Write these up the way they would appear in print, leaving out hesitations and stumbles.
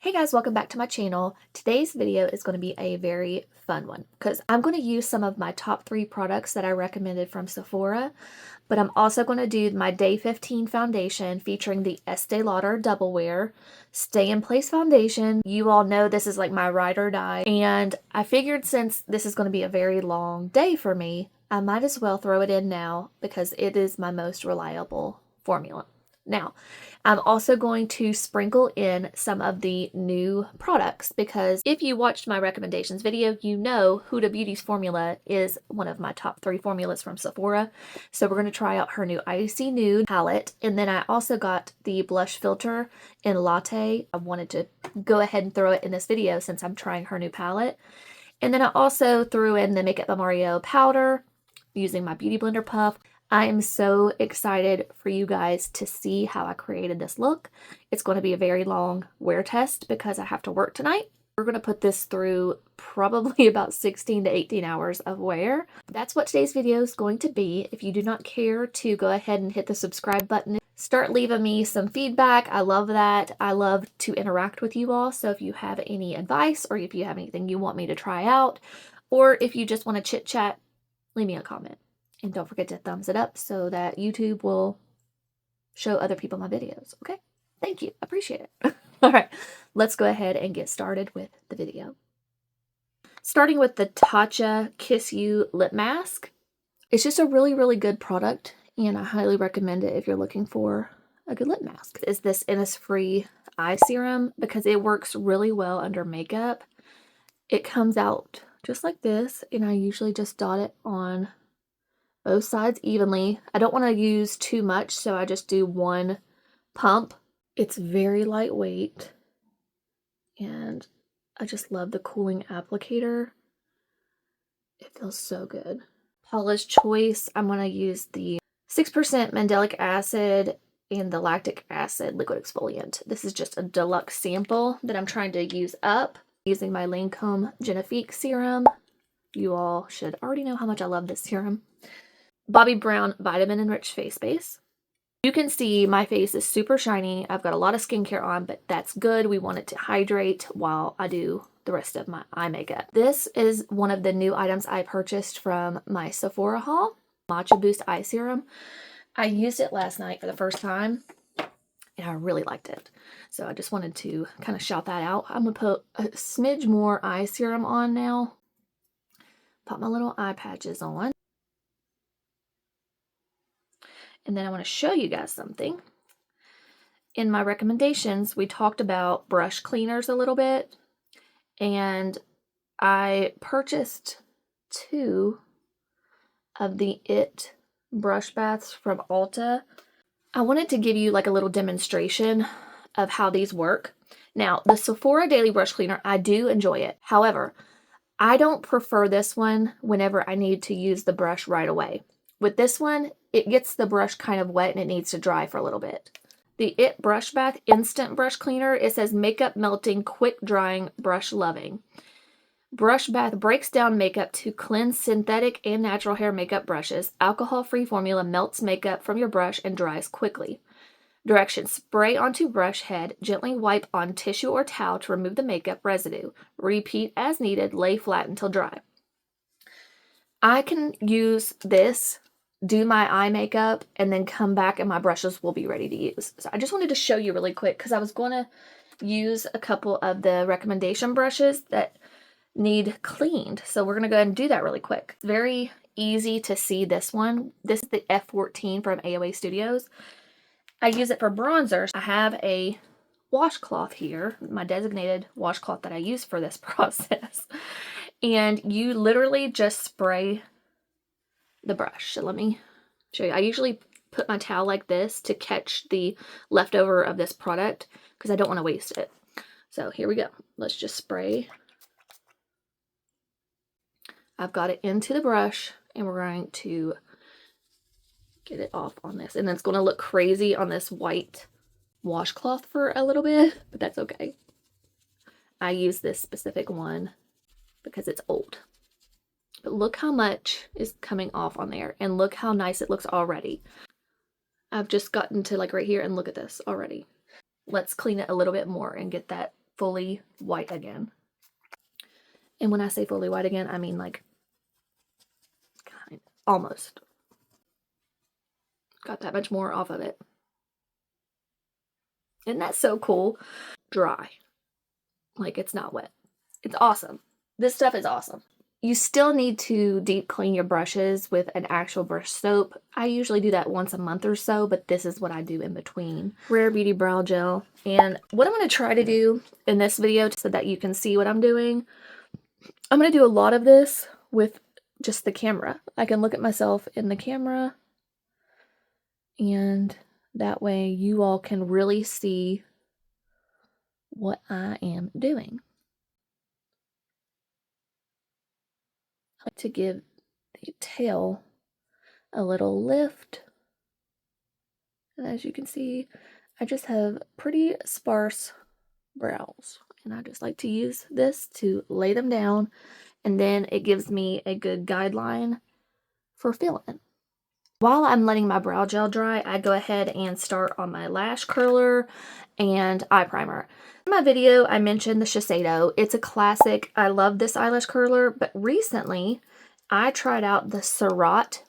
Hey guys, welcome back to my channel. Today's video is going to be a very fun one because I'm going to use some of my top 3 products that I recommended from Sephora, but I'm also going to do my Day 15 foundation featuring the Estee Lauder Double Wear Stay in Place foundation. You all know this is like my ride or die, and I figured since this is going to be a very long day for me, I might as well throw it in now because it is my most reliable formula. Now, I'm also going to sprinkle in some of the new products because if you watched my recommendations video, you know Huda Beauty's formula is one of my top 3 formulas from Sephora. So we're going to try out her new Icy Nude palette. And then I also got the blush filter in Latte. I wanted to go ahead and throw it in this video since I'm trying her new palette. And then I also threw in the Makeup by Mario powder using my Beauty Blender Puff. I am so excited for you guys to see how I created this look. It's going to be a very long wear test because I have to work tonight. We're going to put this through probably about 16 to 18 hours of wear. That's what today's video is going to be. If you do not care to go ahead and hit the subscribe button, start leaving me some feedback. I love that. I love to interact with you all. So if you have any advice or if you have anything you want me to try out, or if you just want to chit chat, leave me a comment. And don't forget to thumbs it up so that YouTube will show other people my videos, okay? Thank you. Appreciate it. All right, let's go ahead and get started with the video. Starting with the Tatcha Kiss You Lip Mask. It's just a really, really good product, and I highly recommend it if you're looking for a good lip mask. It's this Innisfree eye serum because it works really well under makeup. It comes out just like this, and I usually just dot it on both sides evenly. I don't want to use too much, so I just do one pump. It's very lightweight, and I just love the cooling applicator. It feels so good. Paula's Choice, I'm going to use the 6% mandelic acid and the lactic acid liquid exfoliant. This is just a deluxe sample that I'm trying to use up using my Lancome Genifique serum. You all should already know how much I love this serum. Bobbi Brown Vitamin Enriched Face Base. You can see my face is super shiny. I've got a lot of skincare on, but that's good. We want it to hydrate while I do the rest of my eye makeup. This is one of the new items I purchased from my Sephora haul, Matcha Boost Eye Serum. I used it last night for the first time, and I really liked it. So I just wanted to kind of shout that out. I'm going to put a smidge more eye serum on now. Pop my little eye patches on. And then I want to show you guys something. In my recommendations, we talked about brush cleaners a little bit. And I purchased 2 of the IT brush baths from Ulta. I wanted to give you like a little demonstration of how these work. Now, the Sephora Daily Brush Cleaner, I do enjoy it. However, I don't prefer this one whenever I need to use the brush right away. With this one, it gets the brush kind of wet and it needs to dry for a little bit. The IT Brush Bath Instant Brush Cleaner, it says makeup melting, quick drying, brush loving. Brush Bath breaks down makeup to cleanse synthetic and natural hair makeup brushes. Alcohol-free formula melts makeup from your brush and dries quickly. Directions: spray onto brush head, gently wipe on tissue or towel to remove the makeup residue. Repeat as needed, lay flat until dry. I can use this, do my eye makeup, and then come back and my brushes will be ready to use. So I just wanted to show you really quick because I was going to use a couple of the recommendation brushes that need cleaned. So we're going to go ahead and do that really quick. It's very easy to see this one. This is the F14 from AOA Studios. I use it for bronzer. I have a washcloth here, my designated washcloth that I use for this process. And you literally just spray the brush. So let me show you. I usually put my towel like this to catch the leftover of this product because I don't want to waste it. So here we go. Let's just spray. I've got it into the brush and we're going to get it off on this. And then it's going to look crazy on this white washcloth for a little bit, but that's okay. I use this specific one because it's old. But look how much is coming off on there, and look how nice it looks already. I've just gotten to like right here, and look at this already. Let's clean it a little bit more and get that fully white again. And when I say fully white again, I mean like almost. Got that much more off of it. Isn't that so cool? Dry. Like it's not wet. It's awesome. This stuff is awesome. You still need to deep clean your brushes with an actual brush soap. I usually do that once a month or so, but this is what I do in between. Rare Beauty Brow Gel. And what I'm going to try to do in this video so that you can see what I'm doing, I'm going to do a lot of this with just the camera. I can look at myself in the camera, and that way you all can really see what I am doing. I like to give the tail a little lift. And as you can see, I just have pretty sparse brows. And I just like to use this to lay them down. And then it gives me a good guideline for filling. While I'm letting my brow gel dry, I go ahead and start on my lash curler and eye primer. In my video, I mentioned the Shiseido. It's a classic. I love this eyelash curler, but recently I tried out the Surratt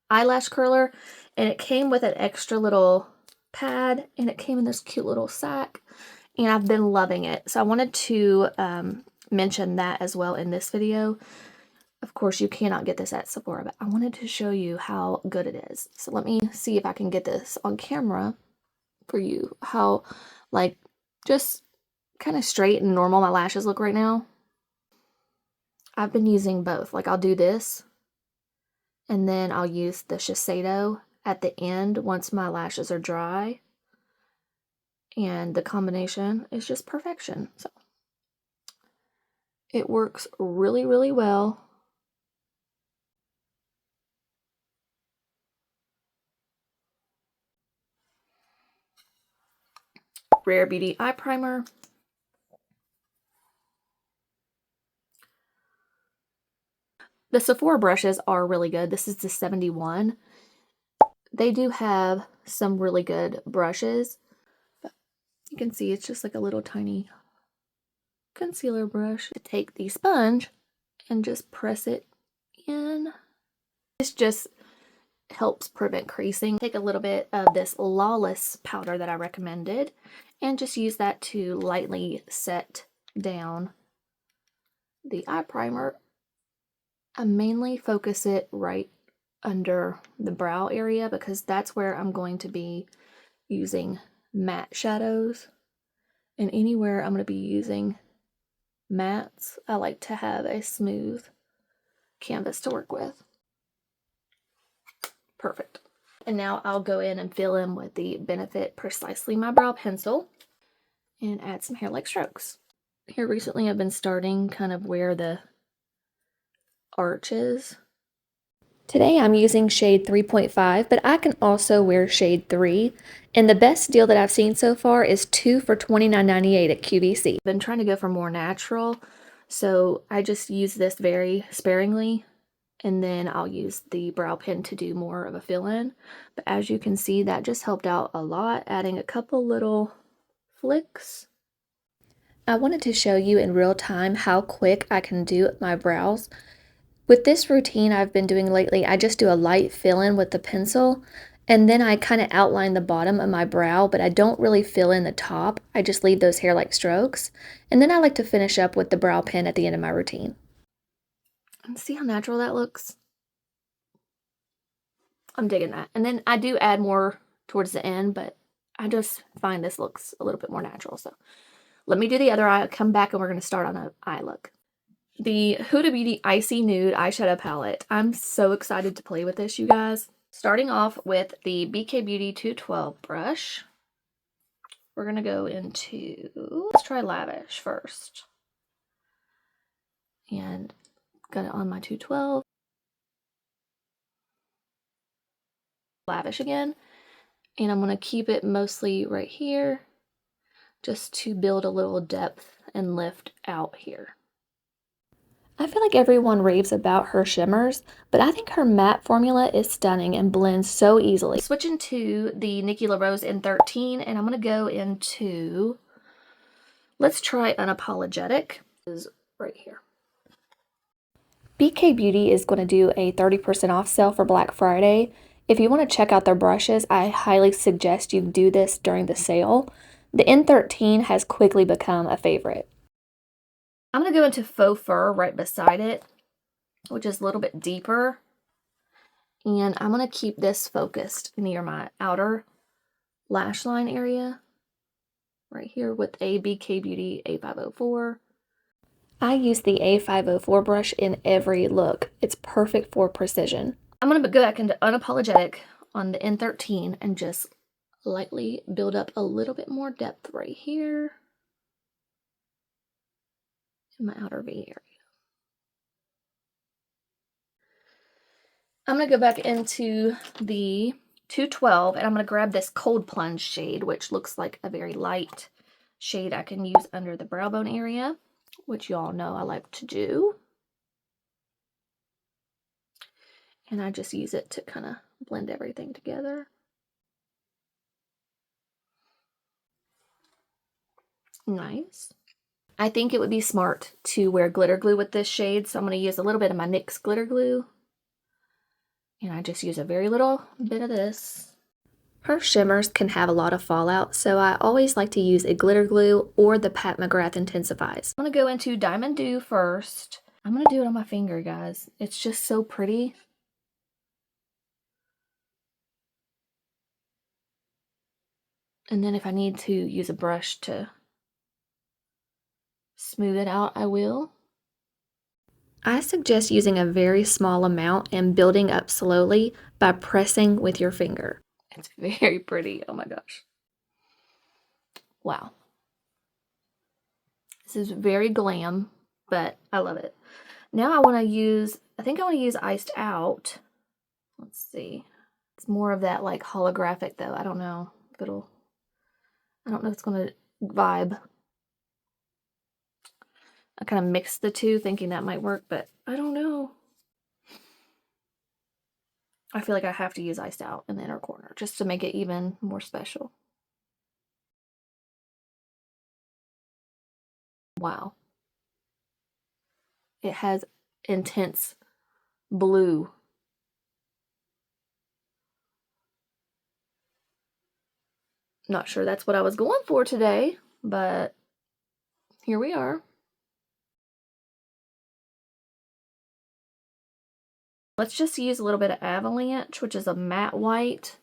eyelash curler, and it came with an extra little pad, and it came in this cute little sack, and I've been loving it. So I wanted to mention that as well in this video. Of course, you cannot get this at Sephora, but I wanted to show you how good it is. So let me see if I can get this on camera for you. How, like, just kind of straight and normal my lashes look right now. I've been using both. Like, I'll do this, and then I'll use the Shiseido at the end once my lashes are dry. And the combination is just perfection. So it works really, really well. Rare Beauty eye primer. The Sephora brushes are really good. This is the 71. They do have some really good brushes. But you can see it's just like a little tiny concealer brush. To take the sponge and just press it in. This just helps prevent creasing. Take a little bit of this Lawless powder that I recommended and just use that to lightly set down the eye primer. I mainly focus it right under the brow area because that's where I'm going to be using matte shadows. And anywhere I'm going to be using mattes, I like to have a smooth canvas to work with. Perfect. And now I'll go in and fill in with the Benefit Precisely My Brow Pencil and add some hair-like strokes. Here recently I've been starting kind of where the arch is. Today I'm using shade 3.5, but I can also wear shade 3. And the best deal that I've seen so far is 2 for $29.98 at QVC. I've been trying to go for more natural, so I just use this very sparingly. And then I'll use the brow pen to do more of a fill-in. But as you can see, that just helped out a lot, adding a couple little flicks. I wanted to show you in real time how quick I can do my brows. With this routine I've been doing lately, I just do a light fill-in with the pencil, and then I kind of outline the bottom of my brow, but I don't really fill in the top. I just leave those hair-like strokes. And then I like to finish up with the brow pen at the end of my routine. And see how natural that looks? I'm digging that. And then I do add more towards the end, but I just find this looks a little bit more natural. So let me do the other eye, I'll come back, and we're going to start on an eye look. The Huda Beauty Icy Nude eyeshadow palette. I'm so excited to play with this, you guys. Starting off with the BK Beauty 212 brush. We're going to go into, let's try Lavish first. And got it on my 212. Lavish again. And I'm going to keep it mostly right here, just to build a little depth and lift out here. I feel like everyone raves about her shimmers, but I think her matte formula is stunning and blends so easily. Switching to the Nikki LaRose in 13, and I'm going to go into Let's try Unapologetic. This is right here. BK Beauty is going to do a 30% off sale for Black Friday. If you want to check out their brushes, I highly suggest you do this during the sale. The N13 has quickly become a favorite. I'm going to go into Faux Fur right beside it, which is a little bit deeper. And I'm going to keep this focused near my outer lash line area. Right here with a BK Beauty A504. I use the A504 brush in every look. It's perfect for precision. I'm going to go back into Unapologetic on the N13 and just lightly build up a little bit more depth right here in my outer V area. I'm going to go back into the 212 and I'm going to grab this Cold Plunge shade, which looks like a very light shade I can use under the brow bone area, which y'all know I like to do. And I just use it to kind of blend everything together. Nice. I think it would be smart to wear glitter glue with this shade, so I'm going to use a little bit of my NYX glitter glue. And I just use a very little bit of this. Her shimmers can have a lot of fallout, so I always like to use a glitter glue or the Pat McGrath Intensifies. I'm going to go into Diamond Dew first. I'm going to do it on my finger, guys. It's just so pretty. And then if I need to use a brush to smooth it out, I will. I suggest using a very small amount and building up slowly by pressing with your finger. It's very pretty. Oh my gosh. Wow. This is very glam, but I love it. Now I want to use, I think I want to use Iced Out. Let's see. It's more of that like holographic though. I don't know if it'll, I don't know if it's going to vibe. I kind of mixed the two thinking that might work, but I don't know. I feel like I have to use Iced Out in the inner corner just to make it even more special. Wow. It has intense blue. Not sure that's what I was going for today, but here we are. Let's just use a little bit of Avalanche, which is a matte white,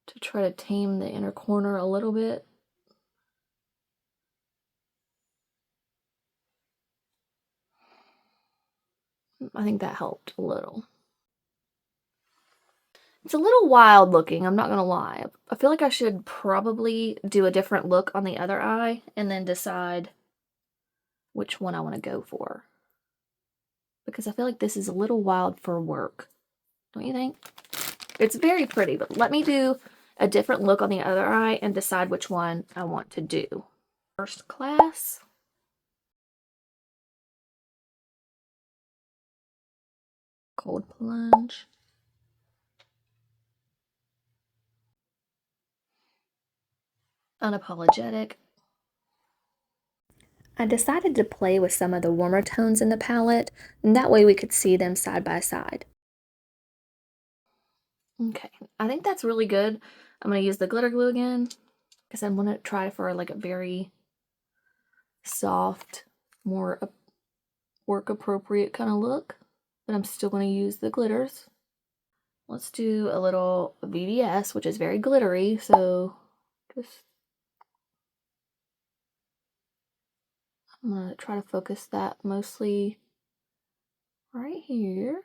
to try to tame the inner corner a little bit. I think that helped a little. It's a little wild looking, I'm not gonna lie. I feel like I should probably do a different look on the other eye and then decide which one I want to go for. Because I feel like this is a little wild for work. Don't you think? It's very pretty, but let me do a different look on the other eye and decide which one I want to do. First Class. Cold Plunge. Unapologetic. I decided to play with some of the warmer tones in the palette, and that way we could see them side by side. Okay, I think that's really good. I'm going to use the glitter glue again, because I'm going to try for like a very soft, more work appropriate kind of look, but I'm still going to use the glitters. Let's do a little VVS, which is very glittery, so just I'm going to try to focus that mostly right here.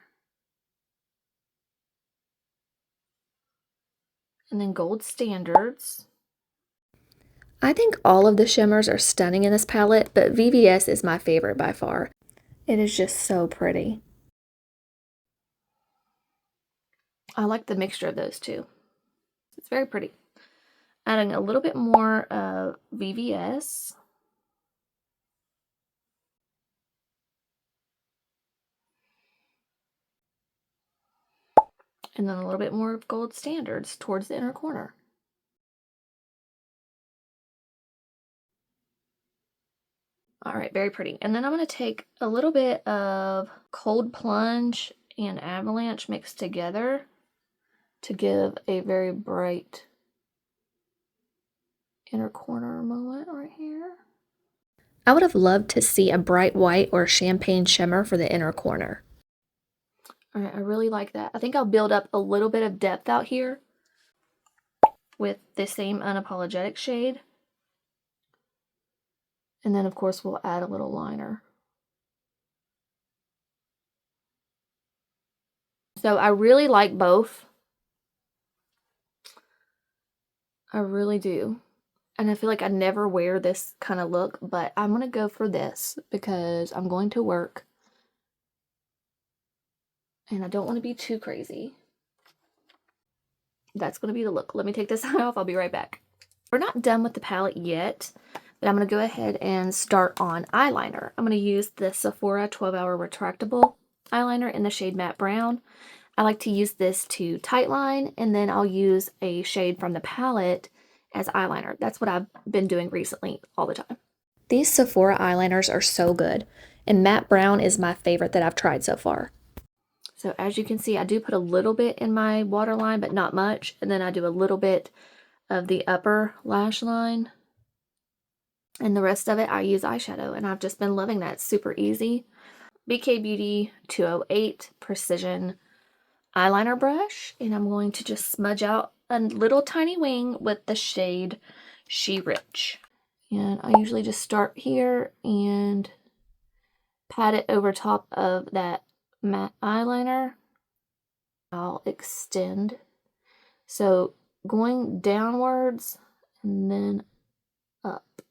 And then Gold Standards. I think all of the shimmers are stunning in this palette, but VVS is my favorite by far. It is just so pretty. I like the mixture of those two. It's very pretty. Adding a little bit more of VVS. And then a little bit more of Gold Standards towards the inner corner. All right, very pretty. And then I'm going to take a little bit of Cold Plunge and Avalanche mixed together to give a very bright inner corner moment right here. I would have loved to see a bright white or champagne shimmer for the inner corner. All right, I really like that. I think I'll build up a little bit of depth out here with the same Unapologetic shade. And then, of course, we'll add a little liner. So I really like both. I really do. And I feel like I never wear this kind of look, but I'm going to go for this because I'm going to work. And I don't want to be too crazy. That's going to be the look. Let me take this off. I'll be right back. We're not done with the palette yet, but I'm going to go ahead and start on eyeliner. I'm going to use the Sephora 12-Hour Retractable eyeliner in the shade Matte Brown. I like to use this to tightline, and then I'll use a shade from the palette as eyeliner. That's what I've been doing recently all the time. These Sephora eyeliners are so good, and Matte Brown is my favorite that I've tried so far. So as you can see, I do put a little bit in my waterline, but not much, and then I do a little bit of the upper lash line, and the rest of it I use eyeshadow, and I've just been loving that. It's super easy. BK Beauty 208 Precision eyeliner brush, and I'm going to just smudge out a little tiny wing with the shade She Rich. And I usually just start here and pat it over top of that matte eyeliner. I'll extend. So going downwards and then up.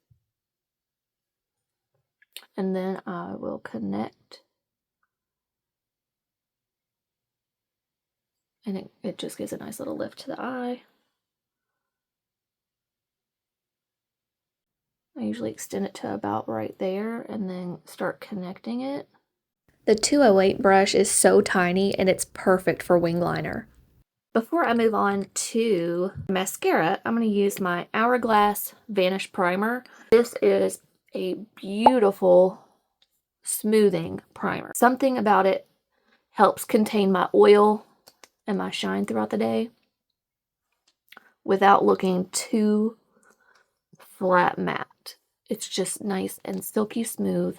And then I will connect. And it just gives a nice little lift to the eye. I usually extend it to about right there and then start connecting it. The 208 brush is so tiny and it's perfect for wing liner. Before I move on to mascara, I'm going to use my Hourglass Vanish Primer. This is a beautiful smoothing primer. Something about it helps contain my oil and my shine throughout the day without looking too flat matte. It's just nice and silky smooth.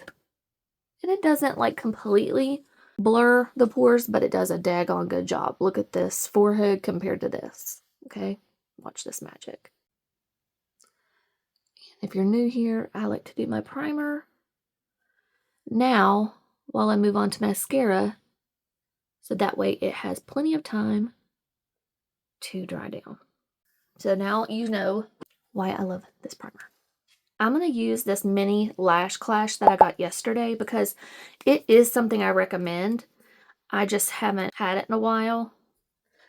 And it doesn't like completely blur the pores, but it does a daggone good job. Look at this forehead compared to this. Okay, watch this magic. If you're new here, I like to do my primer. Now, while I move on to mascara, so that way it has plenty of time to dry down. So now you know why I love this primer. I'm going to use this mini lash clash that I got yesterday because it is something I recommend. I just haven't had it in a while.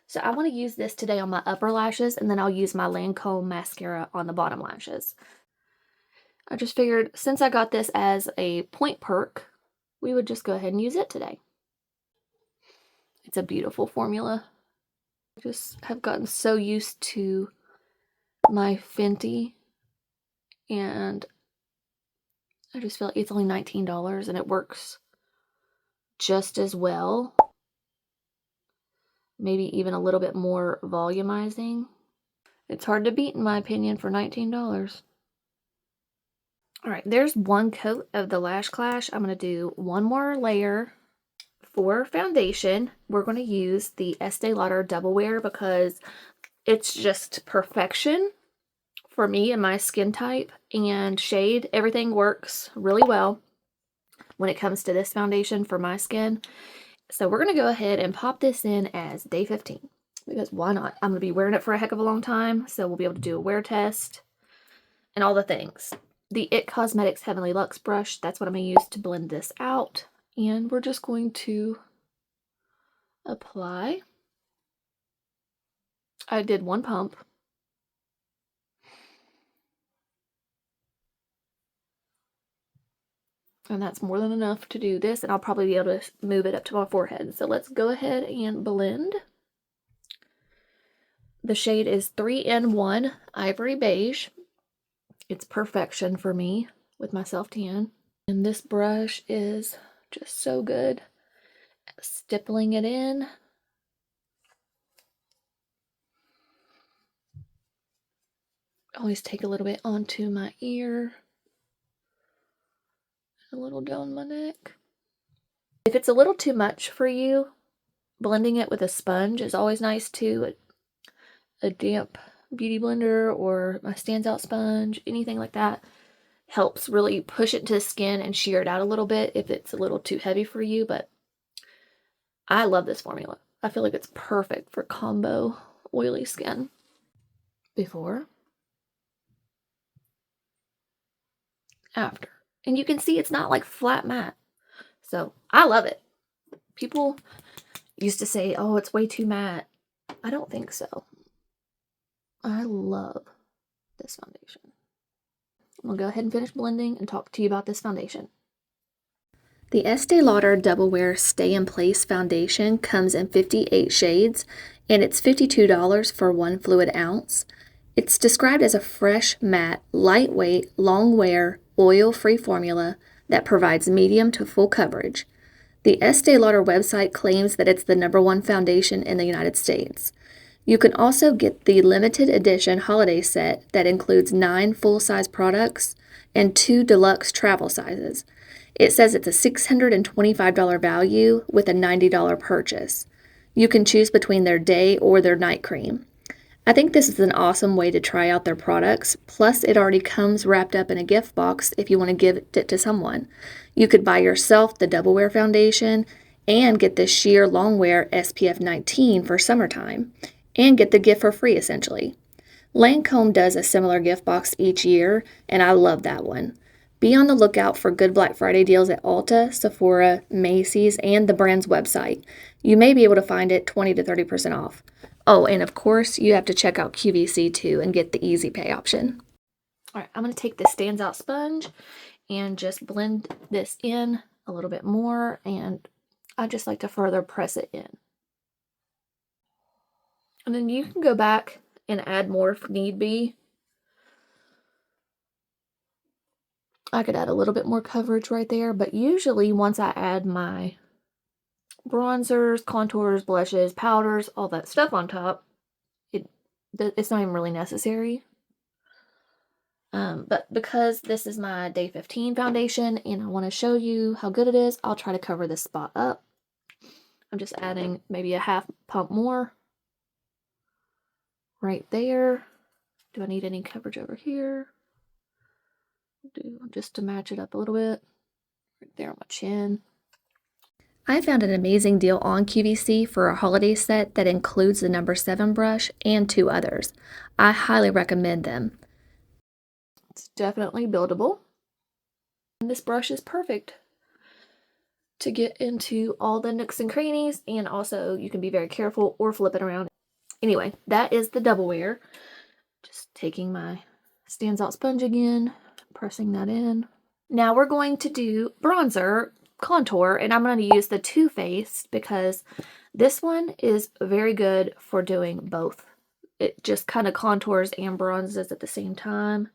So I want to use this today on my upper lashes, and then I'll use my Lancome mascara on the bottom lashes. I just figured since I got this as a point perk, we would just go ahead and use it today. It's a beautiful formula. I just have gotten so used to my Fenty, and I just feel like it's only $19 and it works just as well. Maybe even a little bit more volumizing. It's hard to beat in my opinion for $19. Alright, there's one coat of the Lash Clash. I'm going to do one more layer. For foundation, we're going to use the Estee Lauder Double Wear because it's just perfection for me and my skin type and shade. Everything works really well when it comes to this foundation for my skin. So we're going to go ahead and pop this in as day 15 because why not? I'm going to be wearing it for a heck of a long time, so we'll be able to do a wear test and all the things. The IT Cosmetics Heavenly Luxe brush, that's what I'm going to use to blend this out. And we're just going to apply. I did one pump. And that's more than enough to do this, and I'll probably be able to move it up to my forehead. So let's go ahead and blend. The shade is 3-in-1 Ivory Beige. It's perfection for me with my self-tan. And this brush is just so good at stippling it in. Always take a little bit onto my ear, a little down my neck. If it's a little too much for you, blending it with a sponge is always nice too. A damp beauty blender or a stands-out sponge, anything like that, helps really push it to the skin and shear it out a little bit if it's a little too heavy for you. But I love this formula. I feel like it's perfect for combo oily skin. Before, after. And you can see it's not like flat matte. So I love it. People used to say, oh, it's way too matte. I don't think so. I love this foundation. I'm going to go ahead and finish blending and talk to you about this foundation. The Estee Lauder Double Wear Stay in Place foundation comes in 58 shades, and it's $52 for 1 fluid ounce. It's described as a fresh, matte, lightweight, long wear, oil-free formula that provides medium to full coverage. The Estee Lauder website claims that it's the #1 foundation in the United States. You can also get the limited edition holiday set that includes 9 full-size products and 2 deluxe travel sizes. It says it's a $625 value with a $90 purchase. You can choose between their day or their night cream. I think this is an awesome way to try out their products, plus it already comes wrapped up in a gift box if you want to give it to someone. You could buy yourself the Double Wear foundation and get the sheer long wear SPF 19 for summertime, and get the gift for free essentially. Lancome does a similar gift box each year, and I love that one. Be on the lookout for good Black Friday deals at Ulta, Sephora, Macy's, and the brand's website. You may be able to find it 20 to 30% off. Oh, and of course, you have to check out QVC too and get the easy pay option. All right, I'm going to take this stands out sponge and just blend this in a little bit more, and I just like to further press it in. And then you can go back and add more if need be. I could add a little bit more coverage right there, but usually once I add my bronzers, contours, blushes, powders, all that stuff on top, it's not even really necessary. But because this is my day 15 foundation and I want to show you how good it is, I'll try to cover this spot up. I'm just adding maybe a half pump more right there. Do I need any coverage over here? Do just to match it up a little bit right there on my chin. I found an amazing deal on QVC for a holiday set that includes the #7 brush and 2 others. I highly recommend them. It's definitely buildable. And this brush is perfect to get into all the nooks and crannies, and also you can be very careful or flip it around. Anyway, that is the Double Wear. Just taking my stands out sponge again, pressing that in. Now we're going to do bronzer, contour, and I'm going to use the Too Faced because this one is very good for doing both. It just kind of contours and bronzes at the same time.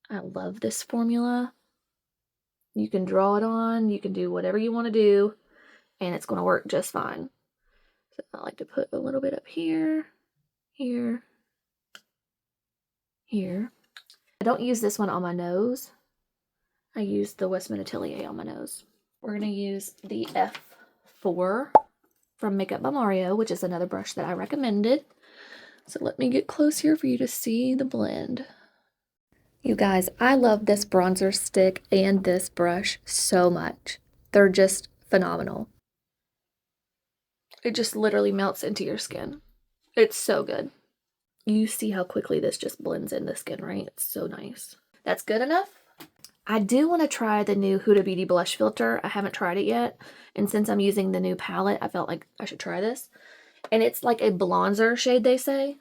I love this formula. You can draw it on, you can do whatever you want to do, and it's going to work just fine. So I like to put a little bit up here, here, here. I don't use this one on my nose. I use the Westman Atelier on my nose. We're going to use the F4 from Makeup by Mario, which is another brush that I recommended. So let me get close here for you to see the blend. You guys, I love this bronzer stick and this brush so much. They're just phenomenal. It just literally melts into your skin. It's so good. You see how quickly this just blends in the skin, right? It's so nice. That's good enough. I do want to try the new Huda Beauty blush filter. I haven't tried it yet. And since I'm using the new palette, I felt like I should try this. And it's like a bronzer shade, they say.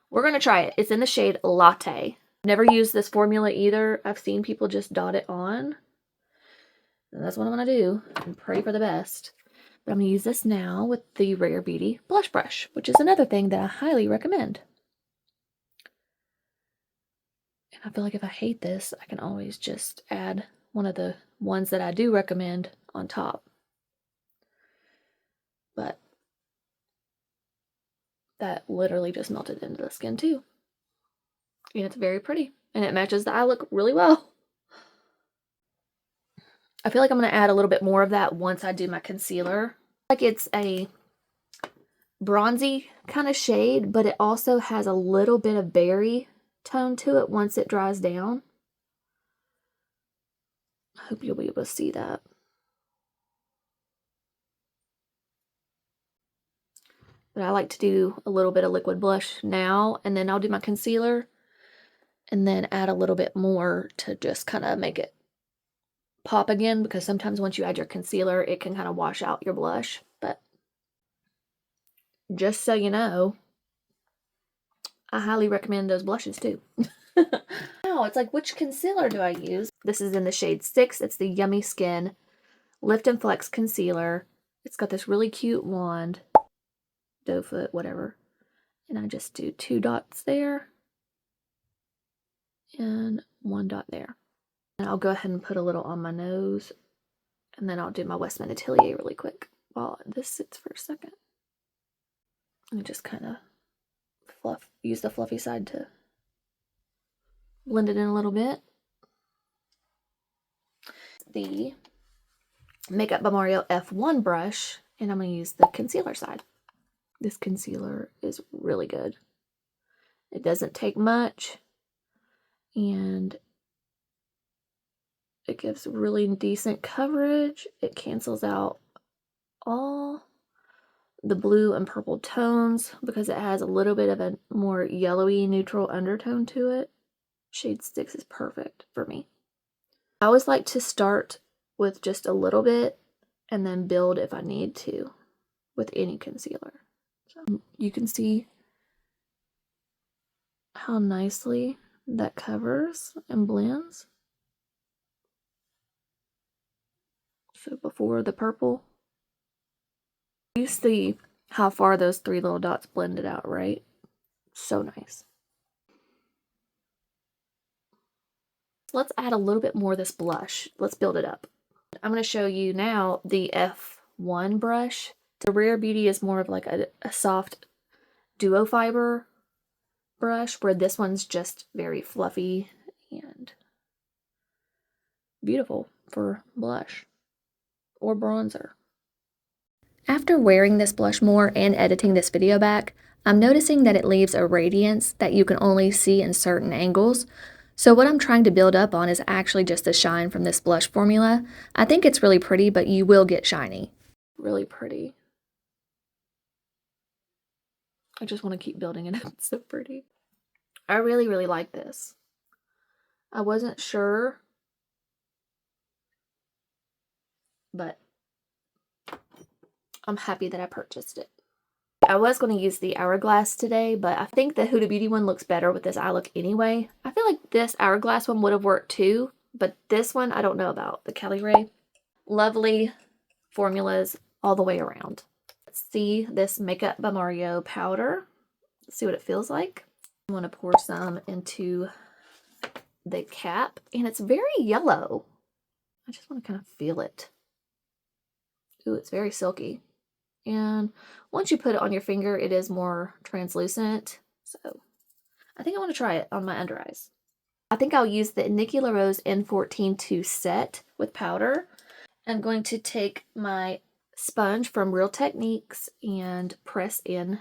We're going to try it. It's in the shade Latte. Never used this formula either. I've seen people just dot it on. And that's what I'm going to do and pray for the best. But I'm going to use this now with the Rare Beauty blush brush, which is another thing that I highly recommend. And I feel like if I hate this, I can always just add one of the ones that I do recommend on top. But that literally just melted into the skin too. And it's very pretty. And it matches the eye look really well. I feel like I'm going to add a little bit more of that once I do my concealer. Like it's a bronzy kind of shade, but it also has a little bit of berry tone to it once it dries down. I hope you'll be able to see that. But I like to do a little bit of liquid blush now, and then I'll do my concealer, and then add a little bit more to just kind of make it pop again, because sometimes once you add your concealer, it can kind of wash out your blush. But just so you know, I highly recommend those blushes too. Now, it's like, which concealer do I use? This is in the shade 6. It's the Yummy Skin Lift and Flex Concealer. It's got this really cute wand, doe foot, whatever. And I just do 2 dots there and 1 dot there. And I'll go ahead and put a little on my nose, and then I'll do my Westman Atelier really quick while this sits for a second. And just kind of use the fluffy side to blend it in a little bit. The Makeup by Mario F1 brush, and I'm going to use the concealer side. This concealer is really good. It doesn't take much, and it gives really decent coverage. It cancels out all the blue and purple tones because it has a little bit of a more yellowy neutral undertone to it. Shade 6 is perfect for me. I always like to start with just a little bit and then build if I need to with any concealer. So you can see how nicely that covers and blends. So before the purple, you see how far those 3 little dots blended out, right? So nice. Let's add a little bit more of this blush. Let's build it up. I'm going to show you now the F1 brush. The Rare Beauty is more of like a soft duo fiber brush, where this one's just very fluffy and beautiful for blush or bronzer. After wearing this blush more and editing this video back, I'm noticing that it leaves a radiance that you can only see in certain angles. So what I'm trying to build up on is actually just the shine from this blush formula. I think it's really pretty, but you will get shiny. Really pretty. I just want to keep building it up. It's so pretty. I really, really like this. I wasn't sure, but I'm happy that I purchased it. I was going to use the Hourglass today, but I think the Huda Beauty one looks better with this eye look anyway. I feel like this Hourglass one would have worked too, but this one I don't know about. The Kelly Ray. Lovely formulas all the way around. Let's see this Makeup by Mario powder. Let's see what it feels like. I'm going to pour some into the cap, and it's very yellow. I just want to kind of feel it. Ooh, it's very silky. And once you put it on your finger, it is more translucent. So I think I want to try it on my under eyes. I think I'll use the Nikki LaRose N14 to set with powder. I'm going to take my sponge from Real Techniques and press in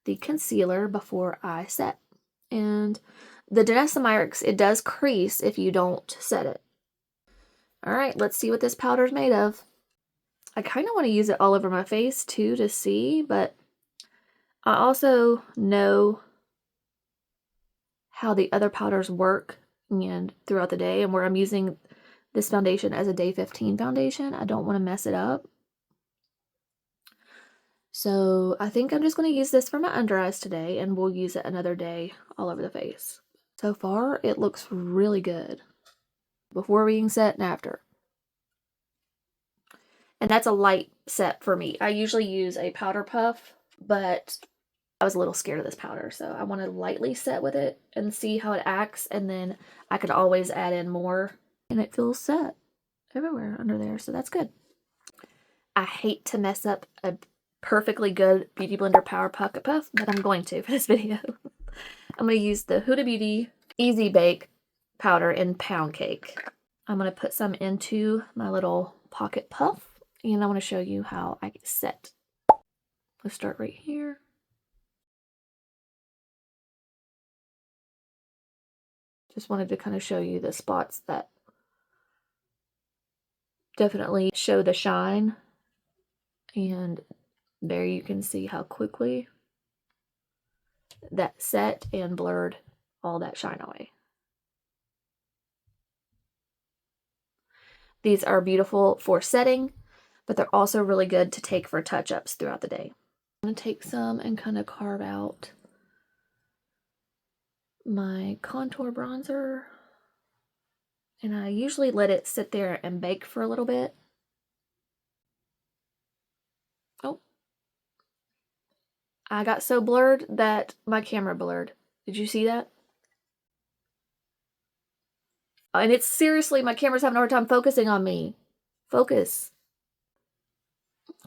the concealer before I set. And the Denisomyrix, it does crease if you don't set it. All right, let's see what this powder is made of. I kind of want to use it all over my face too to see, but I also know how the other powders work and throughout the day, and where I'm using this foundation as a day 15 foundation, I don't want to mess it up. So I think I'm just going to use this for my under eyes today, and we'll use it another day all over the face. So far, it looks really good before being set and after. And that's a light set for me. I usually use a powder puff, but I was a little scared of this powder, so I want to lightly set with it and see how it acts, and then I could always add in more, and it feels set. everywhere under there, so that's good. I hate to mess up a perfectly good Beauty Blender Power Pocket Puff, but I'm going to for this video. I'm going to use the Huda Beauty Easy Bake powder in Pound Cake. I'm going to put some into my little pocket puff, and I want to show you how I get set. Let's start right here. Just wanted to kind of show you the spots that definitely show the shine. And there you can see how quickly that set and blurred all that shine away. These are beautiful for setting, but they're also really good to take for touch-ups throughout the day. I'm going to take some and kind of carve out my contour bronzer. And I usually let it sit there and bake for a little bit. Oh. I got so blurred that my camera blurred. Did you see that? And it's seriously, my camera's having a hard time focusing on me. Focus.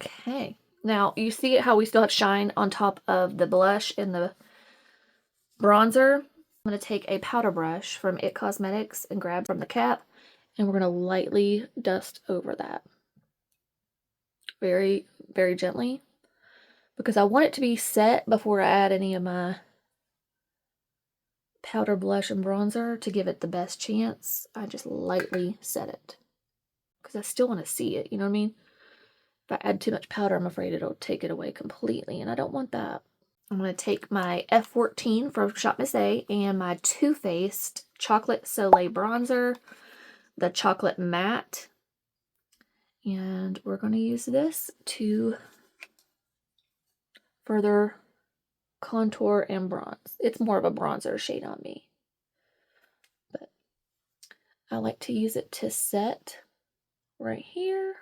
Okay. Now, you see how we still have shine on top of the blush and the bronzer? I'm going to take a powder brush from It Cosmetics and grab from the cap, and we're going to lightly dust over that. Very, very gently, because I want it to be set before I add any of my powder, blush, and bronzer to give it the best chance. I just lightly set it, because I still want to see it, you know what I mean? If I add too much powder, I'm afraid it'll take it away completely, and I don't want that. I'm going to take my F14 from Shopmissa and my Too Faced Chocolate Soleil Bronzer, the Chocolate Matte, and we're going to use this to further contour and bronze. It's more of a bronzer shade on me, but I like to use it to set right here,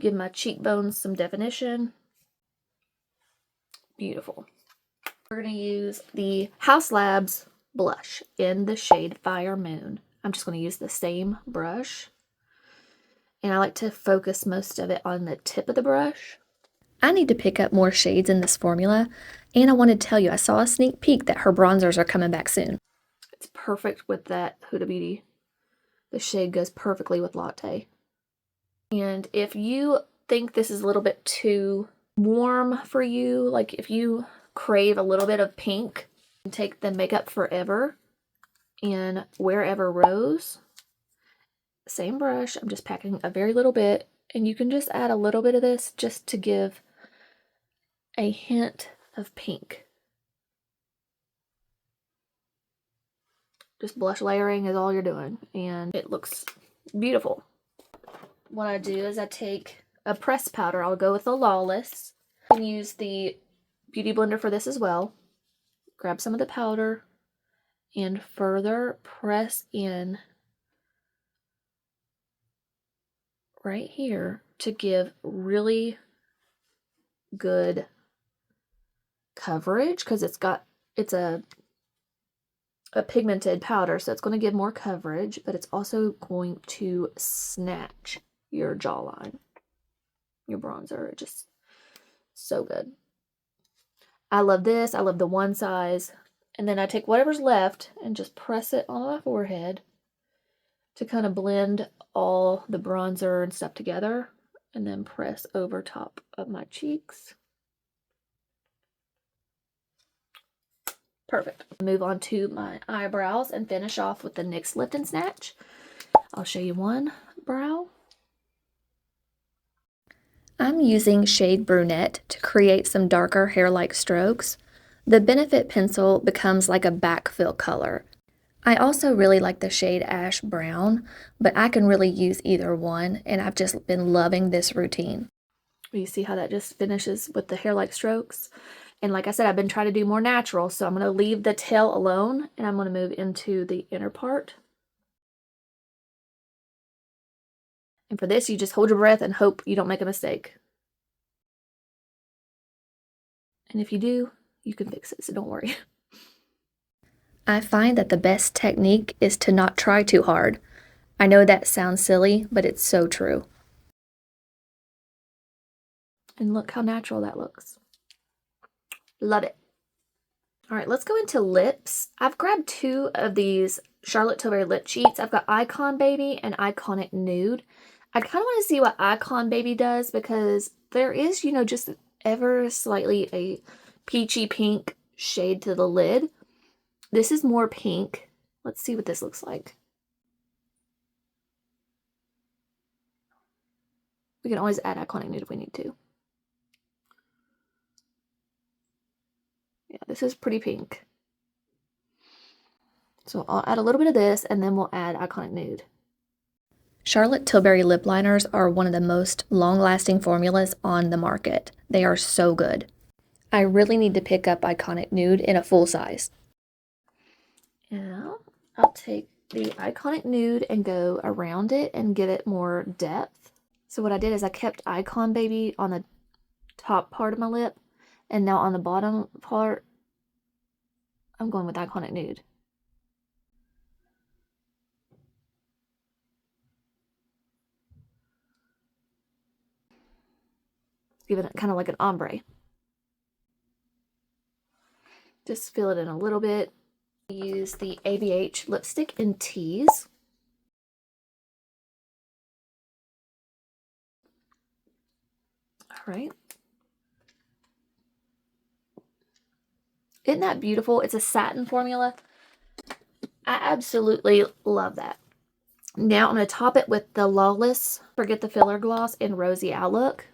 give my cheekbones some definition. Beautiful. We're going to use the House Labs blush in the shade Fire Moon. I'm just going to use the same brush, and I like to focus most of it on the tip of the brush. I need to pick up more shades in this formula, and I want to tell you, I saw a sneak peek that her bronzers are coming back soon. It's perfect with that Huda Beauty. The shade goes perfectly with Latte. And if you think this is a little bit too warm for you, like if you crave a little bit of pink, take the Makeup Forever in Wherever Rose. Same brush, I'm just packing a very little bit, and you can just add a little bit of this just to give a hint of pink. Just blush layering is all you're doing, and it looks beautiful. What I do is I take a pressed powder. I'll go with the Lawless. You can use the Beauty Blender for this as well. Grab some of the powder and further press in right here to give really good coverage, because it's a pigmented powder, so it's going to give more coverage, but it's also going to snatch your jawline, your bronzer. It's just so good. I love this. I love the one size. And then I take whatever's left and just press it on my forehead to kind of blend all the bronzer and stuff together, and then press over top of my cheeks. Perfect. Move on to my eyebrows and finish off with the NYX Lift and Snatch. I'll show you one brow. I'm using shade Brunette to create some darker hair-like strokes. The Benefit pencil becomes like a backfill color. I also really like the shade Ash Brown, but I can really use either one, and I've just been loving this routine. You see how that just finishes with the hair-like strokes? And like I said, I've been trying to do more natural, so I'm going to leave the tail alone, and I'm going to move into the inner part. And for this, you just hold your breath and hope you don't make a mistake. And if you do, you can fix it, so don't worry. I find that the best technique is to not try too hard. I know that sounds silly, but it's so true. And look how natural that looks. Love it. All right, let's go into lips. I've grabbed 2 of these Charlotte Tilbury lip cheats. I've got Icon Baby and Iconic Nude. I kind of want to see what Icon Baby does because there is, you know, just ever slightly a peachy pink shade to the lid. This is more pink. Let's see what this looks like. We can always add Iconic Nude if we need to. Yeah, this is pretty pink. So I'll add a little bit of this and then we'll add Iconic Nude. Charlotte Tilbury lip liners are one of the most long-lasting formulas on the market. They are so good. I really need to pick up Iconic Nude in a full size. Now, I'll take the Iconic Nude and go around it and give it more depth. So what I did is I kept Icon Baby on the top part of my lip, and now on the bottom part, I'm going with Iconic Nude. Giving it kind of like an ombre. Just fill it in a little bit. Use the ABH lipstick in Tease. All right. Isn't that beautiful? It's a satin formula. I absolutely love that. Now I'm going to top it with the Lawless Forget the Filler Gloss in Rosy Outlook.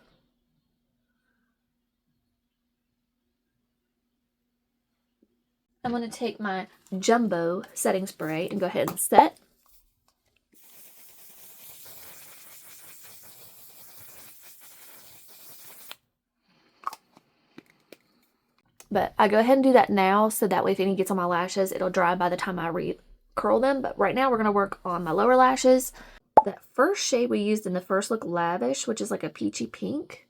I'm going to take my Jumbo setting spray and go ahead and set. But I go ahead and do that now so that way if any gets on my lashes, it'll dry by the time I re-curl them. But right now we're going to work on my lower lashes. That first shade we used in the first look, Lavish, which is like a peachy pink.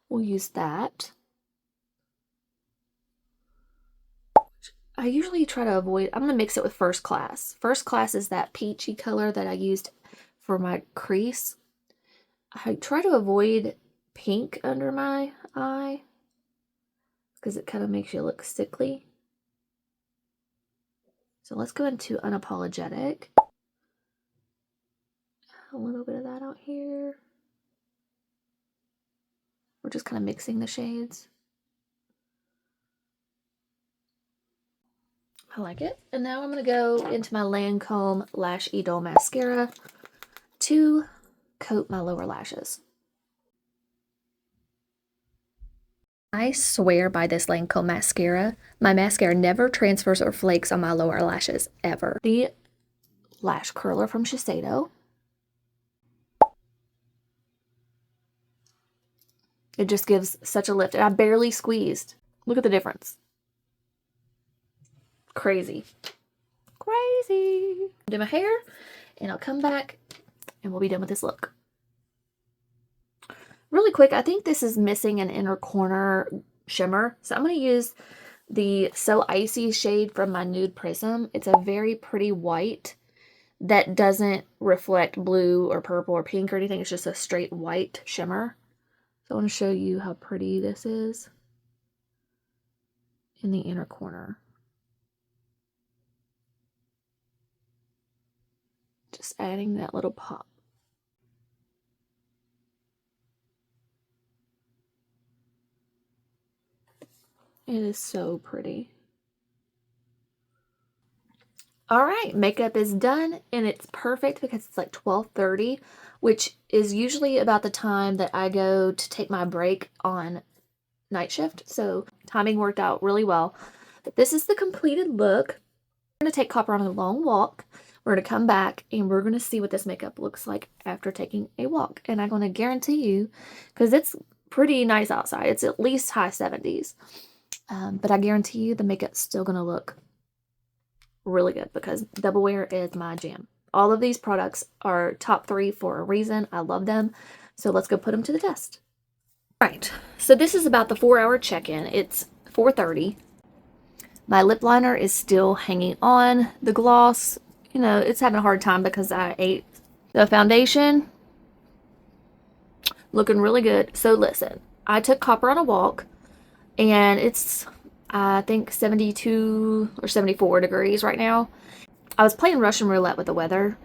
We'll use that. I usually try to avoid, I'm going to mix it with First Class. First Class is that peachy color that I used for my crease. I try to avoid pink under my eye because it kind of makes you look sickly. So let's go into Unapologetic. A little bit of that out here. We're just kind of mixing the shades. I like it. And now I'm going to go into my Lancome Lash Idol Mascara to coat my lower lashes. I swear by this Lancome mascara. My mascara never transfers or flakes on my lower lashes, ever. The lash curler from Shiseido. It just gives such a lift. And I barely squeezed. Look at the difference. Crazy. Crazy. Do my hair and I'll come back and we'll be done with this look. Really quick, I think this is missing an inner corner shimmer. So I'm going to use the So Icy shade from my Nude Prism. It's a very pretty white that doesn't reflect blue or purple or pink or anything. It's just a straight white shimmer. So I want to show you how pretty this is in the inner corner. Just adding that little pop. It is so pretty. All right, makeup is done and it's perfect because it's like 12:30, which is usually about the time that I go to take my break on night shift. So timing worked out really well. But this is the completed look. We're going to take Copper on a long walk. We're going to come back and we're going to see what this makeup looks like after taking a walk. And I'm going to guarantee you, because it's pretty nice outside, it's at least high 70s. But I guarantee you the makeup's still going to look really good because double wear is my jam. All of these products are top 3 for a reason. I love them. So let's go put them to the test. All right, so this is about the 4-hour check-in. It's 4:30. My lip liner is still hanging on. The gloss you know, it's having a hard time because I ate. The foundation, looking really good. So listen, I took Copper on a walk, and it's, I think, 72 or 74 degrees right now. I was playing Russian roulette with the weather.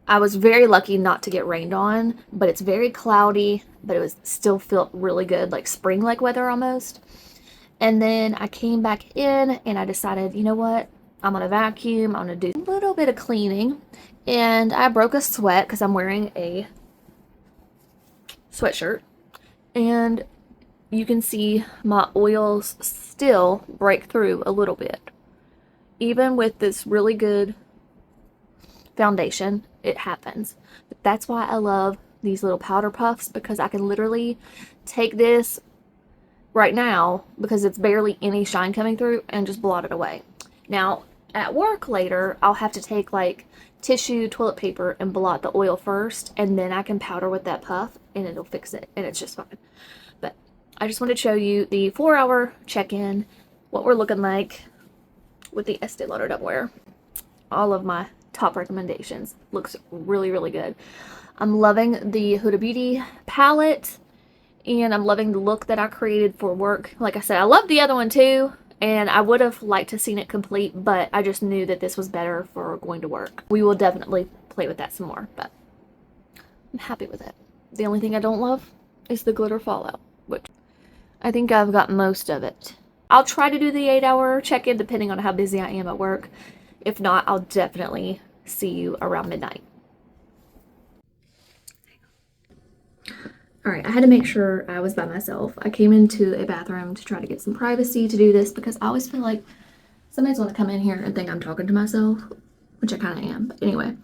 I was very lucky not to get rained on, but it's very cloudy, but it was still felt really good, like spring-like weather almost. And then I came back in and I decided, you know what? I'm gonna vacuum, I'm gonna do a little bit of cleaning. And I broke a sweat because I'm wearing a sweatshirt. And you can see my oils still break through a little bit. Even with this really good foundation, it happens. But that's why I love these little powder puffs, because I can literally take this right now, because it's barely any shine coming through, and just blot it away. Now, at work later, I'll have to take like tissue, toilet paper, and blot the oil first, and then I can powder with that puff, and it'll fix it, and it's just fine. But I just wanted to show you the 4-hour check-in, what we're looking like with the Estee Lauder Double. All of my top recommendations. Looks really, really good. I'm loving the Huda Beauty palette, and I'm loving the look that I created for work. Like I said, I love the other one too, and I would have liked to seen it complete, but I just knew that this was better for going to work. We will definitely play with that some more, but I'm happy with it. The only thing I don't love is the glitter fallout, which I think I've got most of it. I'll try to do the 8-hour check-in depending on how busy I am at work. If not, I'll definitely see you around midnight. Alright, I had to make sure I was by myself. I came into a bathroom to try to get some privacy to do this, because I always feel like somebody's going to come in here and think I'm talking to myself, which I kind of am. But anyway,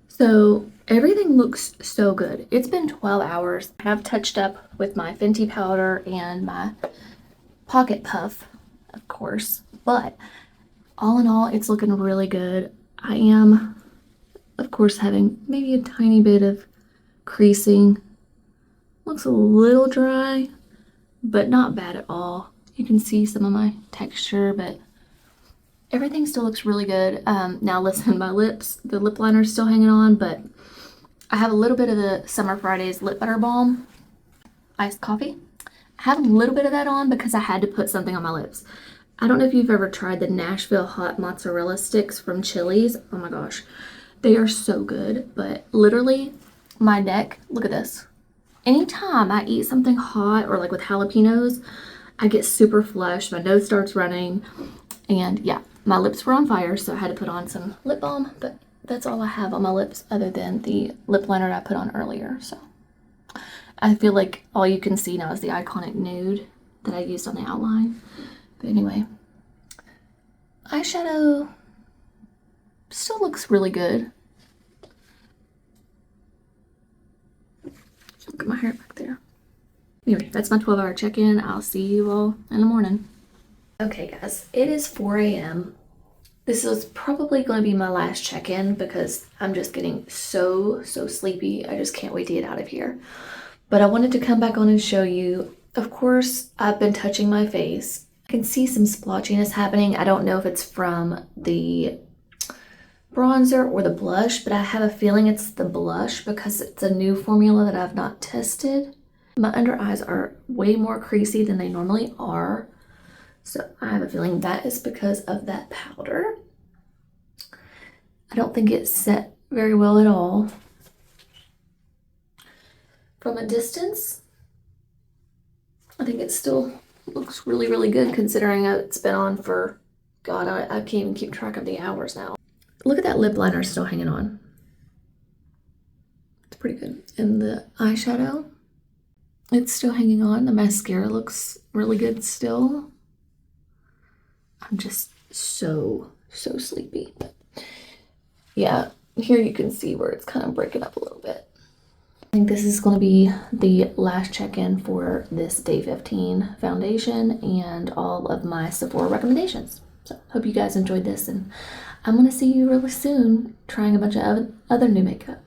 so everything looks so good. It's been 12 hours. I have touched up with my Fenty powder and my pocket puff, of course, but all in all, it's looking really good. I am, of course, having maybe a tiny bit of creasing. Looks a little dry, but not bad at all. You can see some of my texture, but everything still looks really good. Now listen, my lips, the lip liner is still hanging on, but I have a little bit of the Summer Fridays Lip Butter Balm iced coffee. I have a little bit of that on because I had to put something on my lips. I don't know if you've ever tried the Nashville hot mozzarella sticks from Chili's. Oh my gosh, they are so good. But literally my neck, look at this. Anytime I eat something hot or like with jalapenos, I get super flushed, my nose starts running, and yeah, my lips were on fire, so I had to put on some lip balm, but that's all I have on my lips other than the lip liner I put on earlier. So I feel like all you can see now is the iconic nude that I used on the outline. But anyway, eyeshadow still looks really good. Look at my hair back there. Anyway, that's my 12-hour check-in. I'll see you all in the morning. Okay, guys, it is 4 a.m. This is probably going to be my last check-in because I'm just getting so sleepy. I just can't wait to get out of here. But I wanted to come back on and show you. Of course, I've been touching my face. I can see some splotchiness happening. I don't know if it's from the bronzer or the blush, but I have a feeling it's the blush because it's a new formula that I've not tested. My under eyes are way more creasy than they normally are, so I have a feeling that is because of that powder. I don't think it's set very well at all. From a distance, I think it still looks really good considering it's been on for, God, I can't even keep track of the hours now. Look at that lip liner still hanging on. It's pretty good. And the eyeshadow, it's still hanging on. The mascara looks really good still. I'm just so sleepy. But yeah, here you can see where it's kind of breaking up a little bit. I think this is going to be the last check-in for this day 15 foundation and all of my Sephora recommendations. So hope you guys enjoyed this, and I'm going to see you really soon trying a bunch of other new makeup.